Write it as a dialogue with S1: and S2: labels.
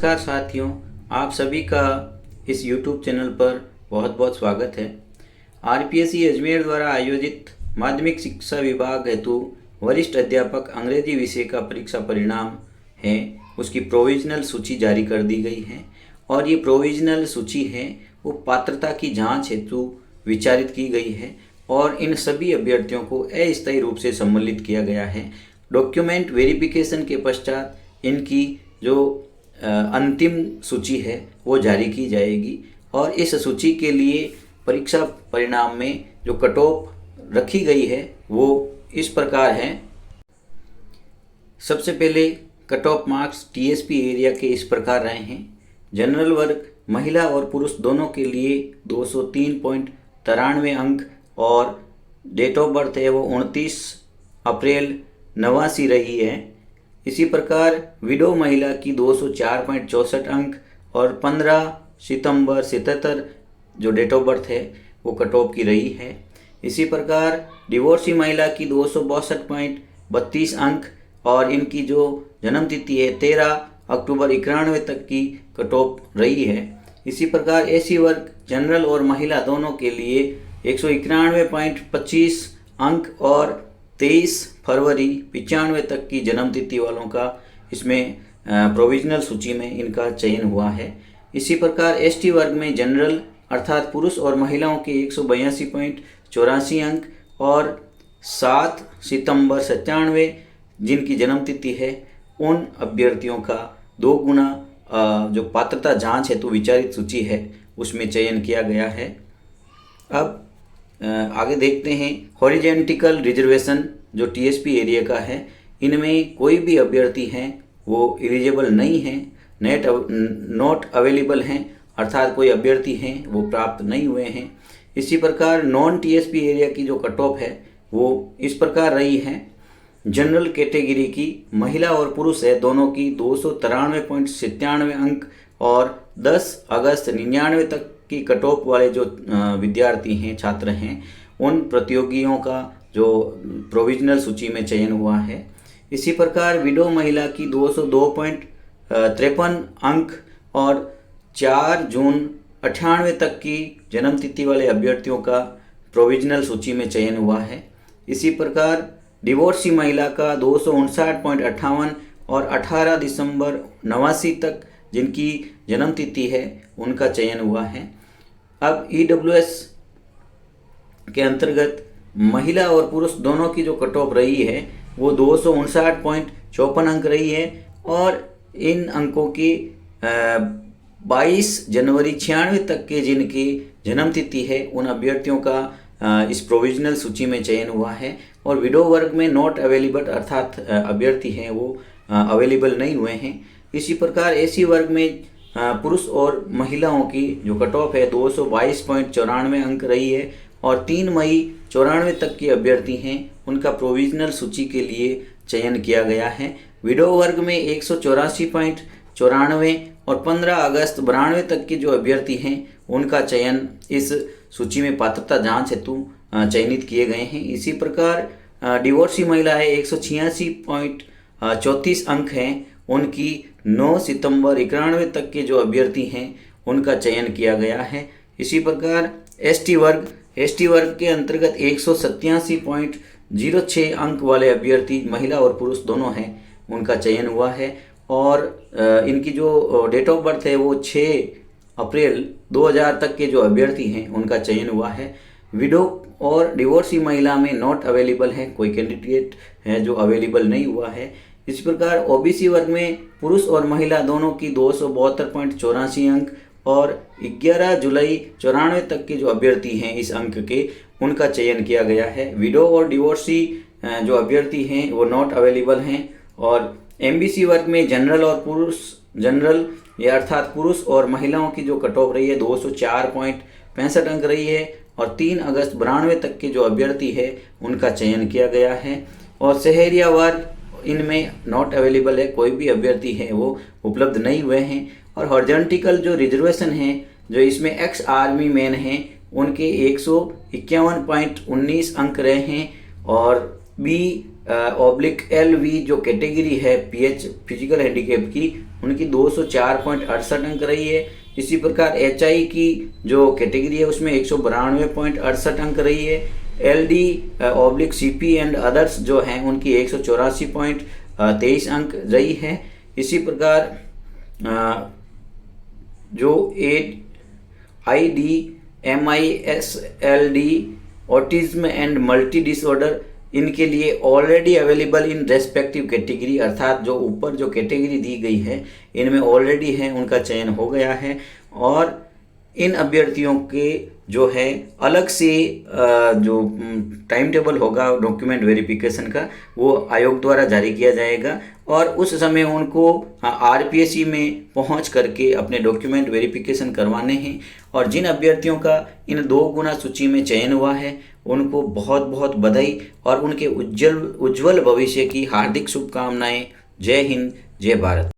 S1: नमस्कार साथियों, आप सभी का इस YouTube चैनल पर बहुत बहुत स्वागत है। आरपीएससी अजमेर द्वारा आयोजित माध्यमिक शिक्षा विभाग हेतु वरिष्ठ अध्यापक अंग्रेजी विषय का परीक्षा परिणाम है, उसकी प्रोविजनल सूची जारी कर दी गई है। और ये प्रोविजनल सूची है वो पात्रता की जांच हेतु विचारित की गई है और इन सभी अभ्यर्थियों को अस्थायी रूप से सम्मिलित किया गया है। डॉक्यूमेंट वेरिफिकेशन के पश्चात इनकी जो अंतिम सूची है वो जारी की जाएगी और इस सूची के लिए परीक्षा परिणाम में जो कट ऑफ रखी गई है वो इस प्रकार है। सबसे पहले cut off marks TSP area के इस प्रकार रहे हैं। जनरल वर्ग महिला और पुरुष दोनों के लिए 203.93 अंक और डेट ऑफ बर्थ है वो 29 अप्रैल 89 रही है। इसी प्रकार विडो महिला की 204.64 अंक और 15 सितंबर 77 जो डेट ऑफ बर्थ है वो कट ऑफ की रही है। इसी प्रकार डिवोर्सी महिला की 262.32 अंक और इनकी जो जन्म तिथि है 13 अक्टूबर 91 तक की कट ऑफ रही है। इसी प्रकार एसी वर्ग जनरल और महिला दोनों के लिए 191.25 अंक और 23 फरवरी 95 तक की जन्म तिथि वालों का इसमें प्रोविजनल सूची में इनका चयन हुआ है। इसी प्रकार एसटी वर्ग में जनरल अर्थात पुरुष और महिलाओं के 182.84 अंक और 7 सितंबर 97 जिनकी जन्म तिथि है उन अभ्यर्थियों का 2 गुना जो पात्रता जांच है तो विचारित सूची है उसमें चयन किया गया है। अब आगे देखते हैं हॉरिजेंटल रिजर्वेशन जो टीएसपी एरिया का है, इनमें कोई भी अभ्यर्थी हैं वो एलिजिबल नहीं हैं, नॉट अवेलेबल हैं अर्थात कोई अभ्यर्थी हैं वो प्राप्त नहीं हुए हैं। इसी प्रकार नॉन टीएसपी एरिया की जो कट ऑफ है वो इस प्रकार रही है। जनरल कैटेगरी की महिला और पुरुष है दोनों की 293.97 अंक और 10 अगस्त 99 तक की कट ऑफ वाले जो विद्यार्थी हैं छात्र हैं उन प्रतियोगियों का जो प्रोविजनल सूची में चयन हुआ है। इसी प्रकार विडो महिला की 202.53 अंक और 4 जून 98 तक की जन्म तिथि वाले अभ्यर्थियों का प्रोविजनल सूची में चयन हुआ है। इसी प्रकार डिवोर्सी महिला का 259.58 और 18 दिसंबर 89 तक जिनकी जन्म तिथि है उनका चयन हुआ है। अब ईडब्ल्यूएस के अंतर्गत महिला और पुरुष दोनों की जो कट ऑफ रही है वो 259.54 अंक रही है और इन अंकों की 22 जनवरी 96 तक के जिनकी जन्म तिथि है उन अभ्यर्थियों का इस प्रोविजनल सूची में चयन हुआ है। और विडो वर्ग में नॉट अवेलेबल अर्थात अभ्यर्थी हैं वो अवेलेबल नहीं हुए हैं। इसी प्रकार एसी वर्ग में पुरुष और महिलाओं की जो कट ऑफ है 222.94 अंक रही है और 3 मई 94 तक के अभ्यर्थी हैं उनका प्रोविजनल सूची के लिए चयन किया गया है। विडो वर्ग में 184.94 और 15 अगस्त 92 तक के जो अभ्यर्थी हैं उनका चयन इस सूची में पात्रता जांच हेतु चयनित किए गए हैं। इसी प्रकार डिवोर्सी महिला है 186.34 अंक हैं उनकी 9 सितंबर 91 तक के जो अभ्यर्थी हैं उनका चयन किया गया है। इसी प्रकार एसटी वर्ग के अंतर्गत 187.06 अंक वाले अभ्यर्थी महिला और पुरुष दोनों हैं उनका चयन हुआ है और इनकी जो डेट ऑफ बर्थ है वो 6 अप्रैल 2000 तक के जो अभ्यर्थी हैं उनका चयन हुआ है। विडो और डिवोर्सी महिला में नॉट अवेलेबल है, कोई कैंडिडेट है जो अवेलेबल नहीं हुआ है। इस प्रकार ओबीसी वर्ग में पुरुष और महिला दोनों की 272.84 अंक और 11 जुलाई 94 तक के जो अभ्यर्थी हैं इस अंक के उनका चयन किया गया है। विडो और डिवोर्सी जो अभ्यर्थी हैं वो नॉट अवेलेबल हैं। और एमबीसी वर्ग में जनरल या अर्थात पुरुष और महिलाओं की जो कट ऑफ रही है 204.65 अंक रही है और 3 अगस्त 92 तक के जो अभ्यर्थी है उनका चयन किया गया है। और शहरिया वर्ग इनमें नॉट अवेलेबल है, कोई भी अभ्यर्थी है वो उपलब्ध नहीं हुए हैं। और हॉरिजॉन्टल जो रिजर्वेशन है जो इसमें एक्स आर्मी मैन हैं उनके 151.19 अंक रहे हैं और B/LV जो कैटेगरी है PH फिजिकल हैंडीकैप की उनकी 204.68 अंक रही है। इसी प्रकार HI की जो कैटेगरी है उसमें 192.68 अंक रही है। LD/CP एंड अदर्स जो हैं उनकी 184.23 अंक रही है। इसी प्रकार जो ID MISLD autism and multi disorder, इनके लिए already available in respective category, अर्थात जो ऊपर जो कैटेगरी दी गई है इनमें ऑलरेडी है, उनका चयन हो गया है। और इन अभ्यर्थियों के जो है अलग से जो टाइम टेबल होगा डॉक्यूमेंट वेरिफिकेशन का, वो आयोग द्वारा जारी किया जाएगा और उस समय उनको RPSC में पहुंच करके अपने डॉक्यूमेंट वेरिफिकेशन करवाने हैं। और जिन अभ्यर्थियों का इन 2 गुना सूची में चयन हुआ है उनको बहुत बहुत बधाई और उनके उज्जवल भविष्य की हार्दिक शुभकामनाएं। जय हिंद, जय भारत।